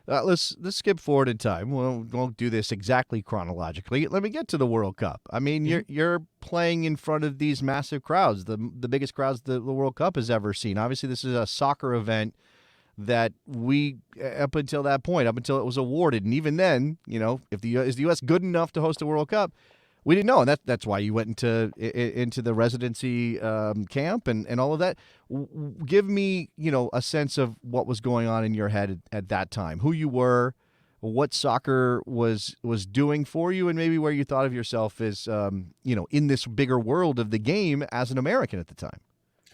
Let's skip forward in time. We won't do this exactly chronologically. Let me get to the World Cup. I mean, Mhm. you're playing in front of these massive crowds, the biggest crowds the World Cup has ever seen. Obviously, this is a soccer event that we up until that point, up until it was awarded, and even then, if is the U.S. good enough to host a World Cup? We didn't know, and that's why you went into the residency camp and all of that. Give me a sense of what was going on in your head at that time, who you were, what soccer was doing for you, and maybe where you thought of yourself as in this bigger world of the game as an American at the time.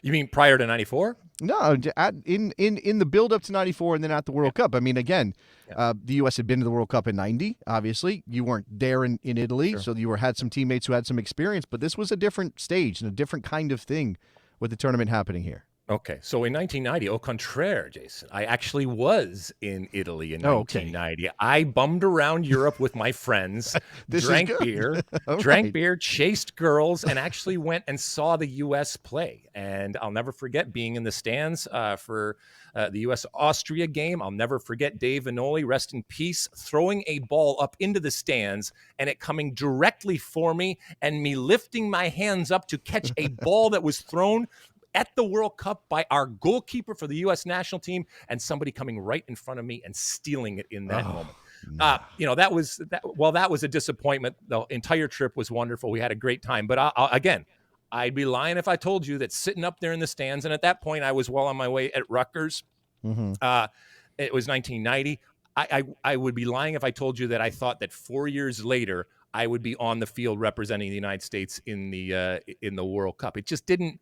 You mean prior to 94? No, in the build up to '94 and then at the Yeah. World Cup. I mean, again, Yeah. the U.S. had been to the World Cup in '90. Obviously, you weren't there in Italy, Sure. so you had some teammates who had some experience. But this was a different stage and a different kind of thing with the tournament happening here. Okay. So in 1990, au contraire, Jason, I actually was in Italy in Oh, okay. 1990. I bummed around Europe with my friends, This is good. All drank right. beer, chased girls, and actually went and saw the U.S. play. And I'll never forget being in the stands for the U.S.-Austria game. I'll never forget Dave Vinoli, rest in peace, throwing a ball up into the stands and it coming directly for me and me lifting my hands up to catch a ball that was thrown at the World Cup by our goalkeeper for the U.S. national team, and somebody coming right in front of me and stealing it in that moment. No. That was a disappointment. The entire trip was wonderful. We had a great time. But again, I'd be lying if I told you that sitting up there in the stands, and at that point I was well on my way at Rutgers. Mm-hmm. It was 1990. I would be lying if I told you that I thought that 4 years later I would be on the field representing the United States in the World Cup. It just didn't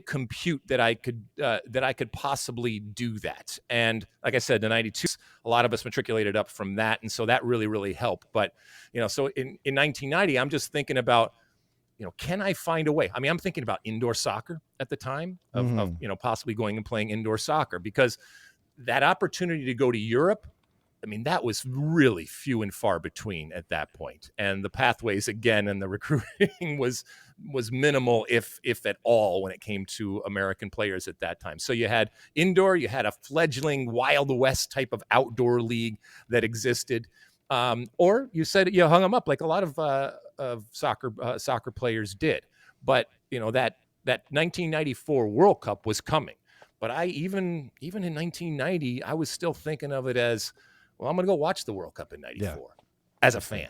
compute that I could possibly do that. And like I said, the 92, a lot of us matriculated up from that. And so that really, really helped. But, so in 1990, I'm just thinking about, can I find a way? I mean, I'm thinking about indoor soccer at the time of possibly going and playing indoor soccer, because that opportunity to go to Europe, I mean, that was really few and far between at that point. And the pathways, again, and the recruiting was minimal, if at all, when it came to American players at that time. So you had indoor, you had a fledgling Wild West type of outdoor league that existed. Or you said you hung them up like a lot of soccer players did. But, that 1994 World Cup was coming. But even in 1990, I was still thinking of it as, well, I'm going to go watch the World Cup in '94 as a fan.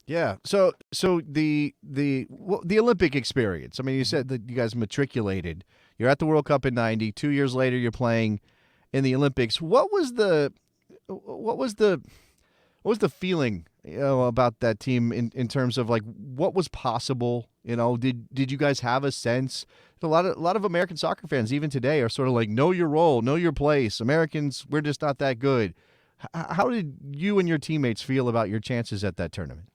Yeah. So the Olympic experience. I mean, you said that you guys matriculated. You're at the World Cup in '90. 2 years later, you're playing in the Olympics. What was the feeling about that team in terms of like what was possible? Did you guys have a sense? A lot of American soccer fans even today are sort of like, know your role, know your place. Americans, we're just not that good. How did you and your teammates feel about your chances at that tournament?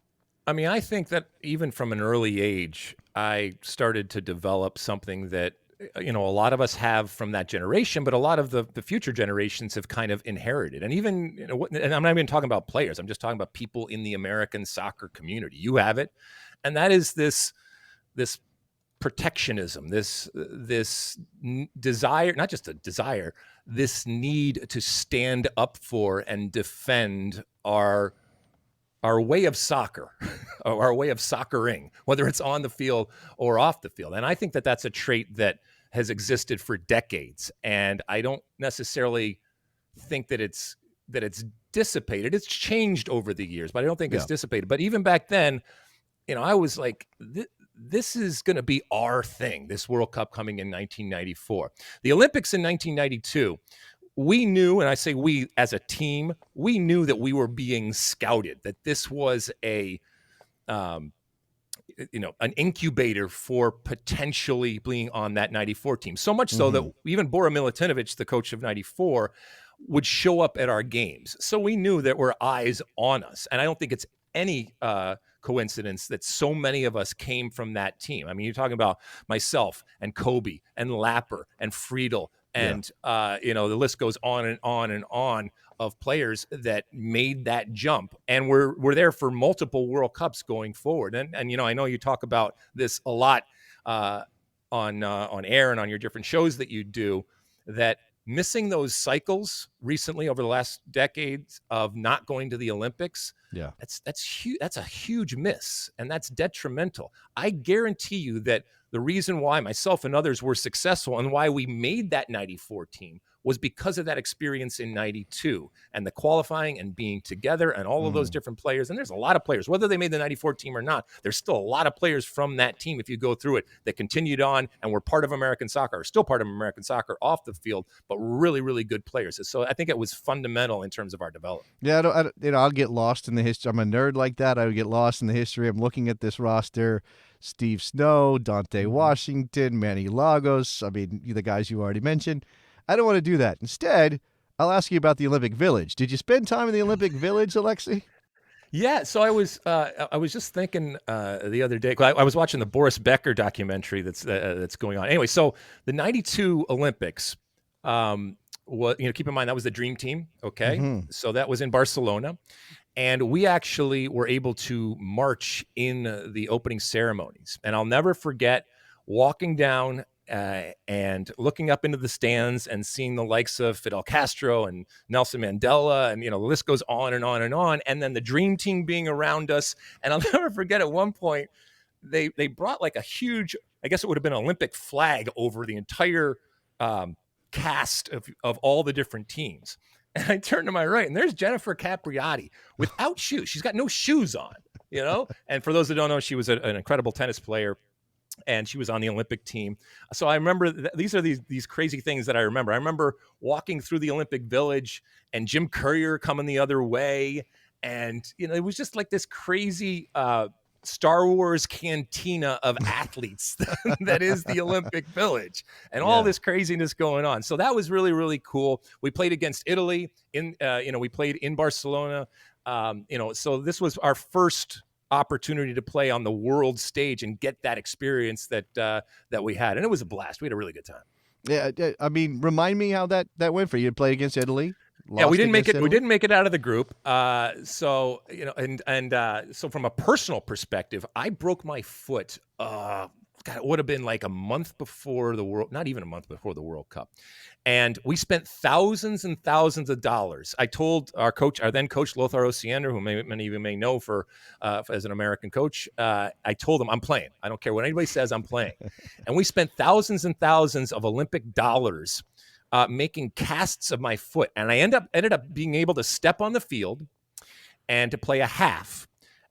I mean, I think that even from an early age, I started to develop something that, a lot of us have from that generation, but a lot of the future generations have kind of inherited. And even, and I'm not even talking about players. I'm just talking about people in the American soccer community. You have it. And that is this protectionism, this desire, not just a desire, this need to stand up for and defend our way of soccer, or our way of soccering, whether it's on the field or off the field. And I think that that's a trait that has existed for decades. And I don't necessarily think that it's dissipated. It's changed over the years, but I don't think it's dissipated. But even back then, I was like, this is going to be our thing, this World Cup coming in 1994. The Olympics in 1992, we knew, and I say we as a team, we knew that we were being scouted, that this was an incubator for potentially being on that 94 team. So much so that even Bora Milutinovic, the coach of 94, would show up at our games. So we knew that were eyes on us. And I don't think it's any coincidence that so many of us came from that team. I mean, you're talking about myself and Kobe and Lapper and Friedel and, the list goes on and on and on of players that made that jump and we're there for multiple World Cups going forward. And I know you talk about this a lot on air and on your different shows that you do, that missing those cycles recently over the last decades of not going to the Olympics, Yeah. that's huge. That's a huge miss, and that's detrimental. I guarantee you that the reason why myself and others were successful and why we made that 94 team was because of that experience in 92 and the qualifying and being together and all of those different players. And there's a lot of players, whether they made the 94 team or not, there's still a lot of players from that team, if you go through it, that continued on and were part of American soccer, or still part of American soccer off the field, but really, really good players. So I think it was fundamental in terms of our development. Yeah, I'll get lost in the history. I'm a nerd like that. I would get lost in the history. I'm looking at this roster: Steve Snow, Dante Washington, Manny Lagos. I mean, the guys you already mentioned. I don't want to do that. Instead, I'll ask you about the Olympic Village. Did you spend time in the Olympic Village, Alexi? Yeah, so I was just thinking the other day. I was watching the Boris Becker documentary that's going on. Anyway, so the '92 Olympics, keep in mind that was the dream team. Okay, so that was in Barcelona, and we actually were able to march in the opening ceremonies. And I'll never forget walking down and looking up into the stands and seeing the likes of Fidel Castro and Nelson Mandela, and the list goes on and on and on. And then the dream team being around us. And I'll never forget at one point they brought like a huge, I guess it would have been an Olympic flag over the entire cast of all the different teams. And I turned to my right, and there's Jennifer Capriati without shoes. She's got no shoes on, And for those that don't know, she was an incredible tennis player, and she was on the Olympic team. So I remember these are these crazy things that I remember. I remember walking through the Olympic Village and Jim Courier coming the other way. And, it was just like this crazy Star Wars cantina of athletes that is the Olympic Village, and all this craziness going on. So that was really, really cool. We played against Italy we played in Barcelona. So this was our first opportunity to play on the world stage and get that experience that we had. And it was a blast. We had a really good time. Yeah. I mean, remind me how that went for you to play against Italy. Yeah, we didn't make it. Italy? We didn't make it out of the group. So from a personal perspective, I broke my foot. It would have been like a month before not even a month before the World Cup. And we spent thousands and thousands of dollars. I told our then coach, Lothar Osiander, who many of you may know as an American coach, I told him, I'm playing. I don't care what anybody says, I'm playing. And we spent thousands and thousands of Olympic dollars making casts of my foot. And I ended up being able to step on the field and to play a half.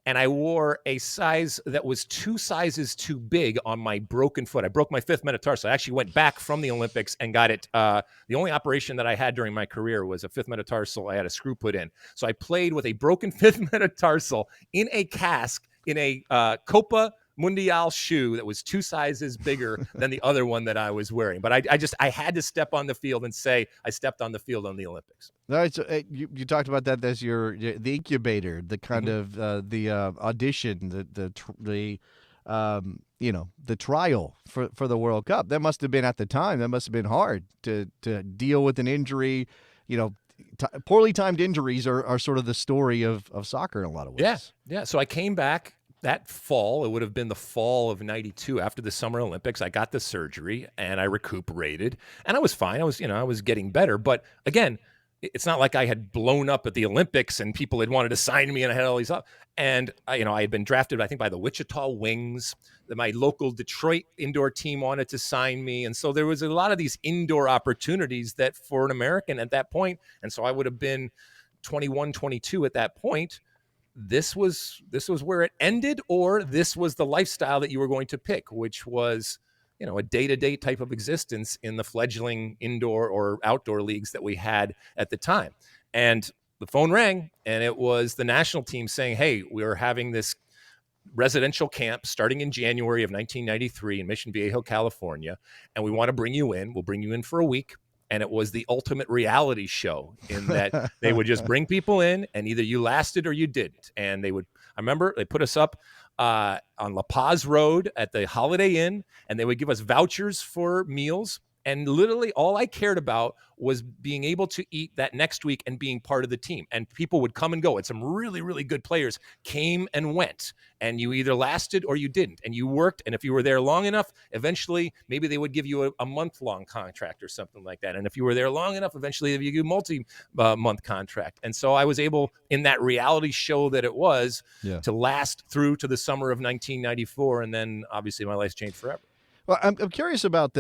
And I wore a size that was 2 sizes too big on my broken foot. I broke my 5th metatarsal. I actually went back from the Olympics and got it. The only operation that I had during my career was a 5th metatarsal. I had a screw put in. So I played with a broken 5th metatarsal in a cast in a Copa Mundial shoe that was 2 sizes bigger than the other one that I was wearing. But I had to step on the field and say I stepped on the field on the Olympics. All right, so you talked about that as the incubator, the kind of the audition, the trial for the World Cup. That must have been at the time. That must have been hard to deal with an injury. Poorly timed injuries are sort of the story of soccer in a lot of ways. Yeah. So I came back that fall. It would have been the fall of '92 after the Summer Olympics. I got the surgery and I recuperated, and I was fine. I was getting better, but again, it's not like I had blown up at the Olympics and people had wanted to sign me and I had all these up. And I had been drafted, I think, by the Wichita Wings. My local Detroit indoor team wanted to sign me. And so there was a lot of these indoor opportunities that for an American at that point, and so I would have been 21, 22 at that point. This was where it ended, or this was the lifestyle that you were going to pick, which was a day-to-day type of existence in the fledgling indoor or outdoor leagues that we had at the time. And the phone rang, and it was the national team saying, hey, we're having this residential camp starting in January of 1993 in Mission Viejo, California, and we want to bring you in. We'll bring you in for a week. And it was the ultimate reality show in that they would just bring people in, and either you lasted or you didn't. And I remember they put us up on La Paz Road at the Holiday Inn, and they would give us vouchers for meals. And literally all I cared about was being able to eat that next week and being part of the team. And people would come and go. And some really, really good players came and went. And you either lasted or you didn't. And you worked. And if you were there long enough, eventually maybe they would give you a month-long contract or something like that. And if you were there long enough, eventually they would give you a multi-month contract. And so I was able, in that reality show that it was, to last through to the summer of 1994. And then obviously my life's changed forever. Well, I'm curious about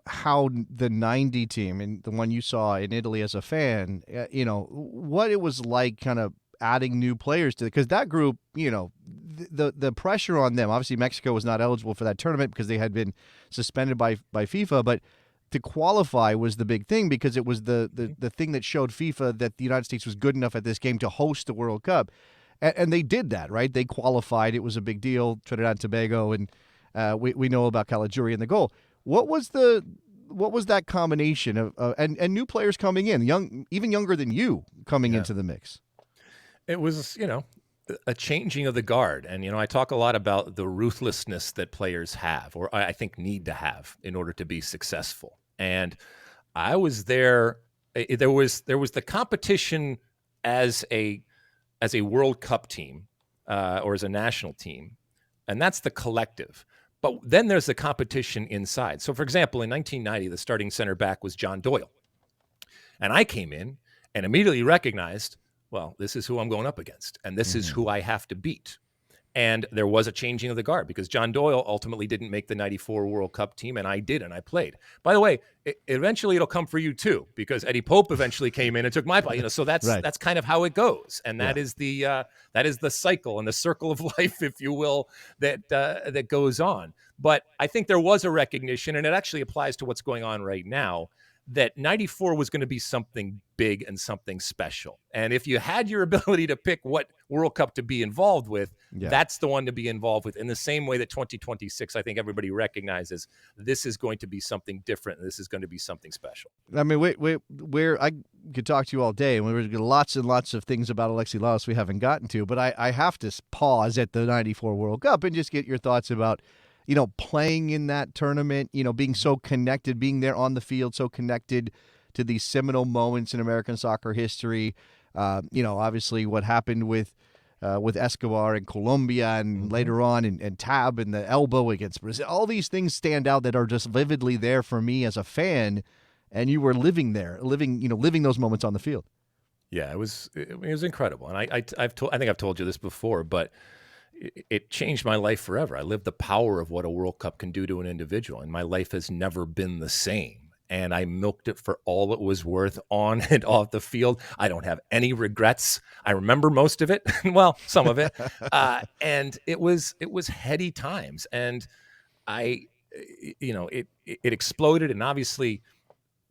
how the 90 team and the one you saw in Italy as a fan, what it was like kind of adding new players to it. Because that group, the pressure on them, obviously Mexico was not eligible for that tournament because they had been suspended by FIFA, but to qualify was the big thing because it was the thing that showed FIFA that the United States was good enough at this game to host the World Cup. And they did that, right? They qualified. It was a big deal, Trinidad and Tobago, and we know about Caligiuri in the goal. What was that combination of and new players coming in, even younger than you coming into the mix? It was, a changing of the guard. And, I talk a lot about the ruthlessness that players have, or I think need to have in order to be successful. And I was there. There was the competition as a World Cup team or as a national team. And that's the collective. But then there's the competition inside. So, for example, in 1990, the starting center back was John Doyle. And I came in and immediately recognized, well, this is who I'm going up against. And this is who I have to beat. And there was a changing of the guard because John Doyle ultimately didn't make the 94 World Cup team, and I did, and I played. By the way, eventually it'll come for you too, because Eddie Pope eventually came in and took my place. So that's right. That's kind of how it goes, and that is the cycle and the circle of life, if you will, that goes on. But I think there was a recognition, and it actually applies to what's going on right now, that 94 was going to be something big and something special. And if you had your ability to pick what World Cup to be involved with, that's the one to be involved with. In the same way that 2026, I think everybody recognizes this is going to be something different. And this is going to be something special. I mean, I could talk to you all day, and we've got lots and lots of things about Alexi Lalas we haven't gotten to, but I have to pause at the 94 World Cup and just get your thoughts about playing in that tournament, being so connected, being there on the field, so connected to these seminal moments in American soccer history. Obviously what happened with Escobar in Colombia and later on and Tab and the elbow against Brazil. All these things stand out that are just vividly there for me as a fan. And you were living those moments on the field. Yeah, it was incredible. And I think I've told you this before, but it changed my life forever. I lived the power of what a World Cup can do to an individual, and my life has never been the same. And I milked it for all it was worth on and off the field. I don't have any regrets. I remember most of it, well, some of it, and it was heady times. And it exploded. And obviously,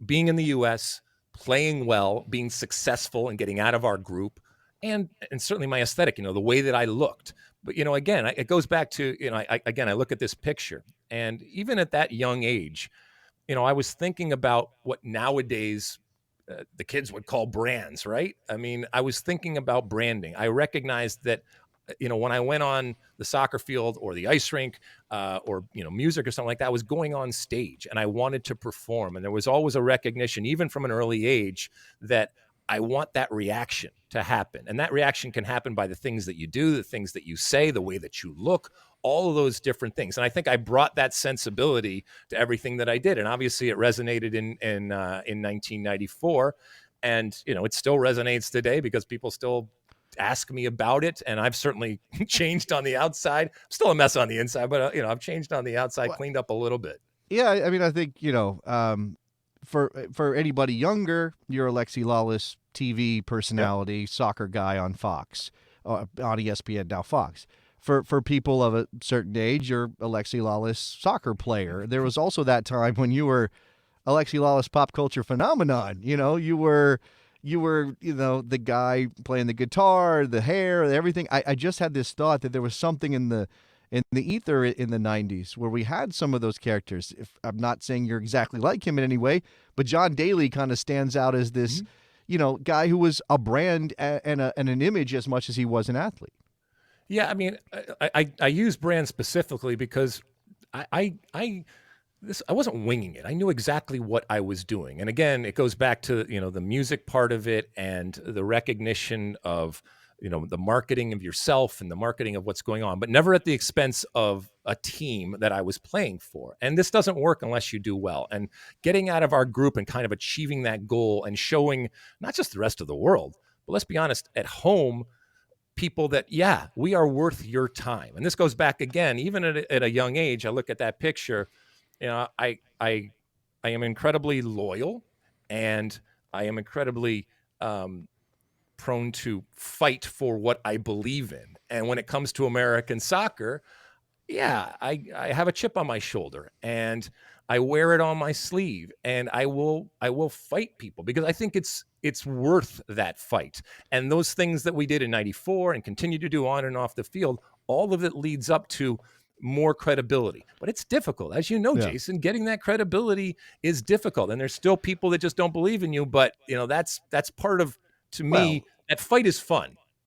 being in the U.S., playing well, being successful, and getting out of our group, and certainly my aesthetic, the way that I looked. But, again, it goes back to, I look at this picture, and even at that young age, I was thinking about what nowadays the kids would call brands, right? I mean, I was thinking about branding. I recognized that, when I went on the soccer field or the ice rink or, music or something like that, I was going on stage and I wanted to perform. And there was always a recognition, even from an early age, that I want that reaction to happen. And that reaction can happen by the things that you do, the things that you say, the way that you look, all of those different things. And I think I brought that sensibility to everything that I did. And obviously it resonated in 1994. And, it still resonates today because people still ask me about it. And I've certainly changed on the outside. I'm still a mess on the inside, but, I've changed on the outside, cleaned up a little bit. Yeah, I mean, I think, for anybody younger, you're Alexi Lalas, TV personality, soccer guy on Fox, on ESPN, now Fox. For people of a certain age, you're Alexi Lalas, soccer player. There was also that time when you were Alexi Lalas, pop culture phenomenon. You were the guy playing the guitar, the hair, everything. I just had this thought that there was something in the ether in the 90s where we had some of those characters. If I'm not saying you're exactly like him in any way, but John Daly kind of stands out as this, guy who was a brand and an image as much as he was an athlete. Yeah, I mean, I use brand specifically because I I wasn't winging it. I knew exactly what I was doing. And again, it goes back to, the music part of it and the recognition of, the marketing of yourself and the marketing of what's going on, but never at the expense of a team that I was playing for. And this doesn't work unless you do well. And getting out of our group and kind of achieving that goal and showing not just the rest of the world, but let's be honest, at home, people that, yeah, we are worth your time. And this goes back again, even at a young age. I look at that picture, I am incredibly loyal, and I am incredibly prone to fight for what I believe in. And when it comes to American soccer, yeah, I have a chip on my shoulder, and I wear it on my sleeve, and I will fight people because I think it's worth that fight. And those things that we did in 94 and continue to do on and off the field, all of it leads up to more credibility. But it's difficult. As you know, Yeah. Jason, getting that credibility is difficult. And there's still people that just don't believe in you. But that's part of, to Well, me, that fight is fun.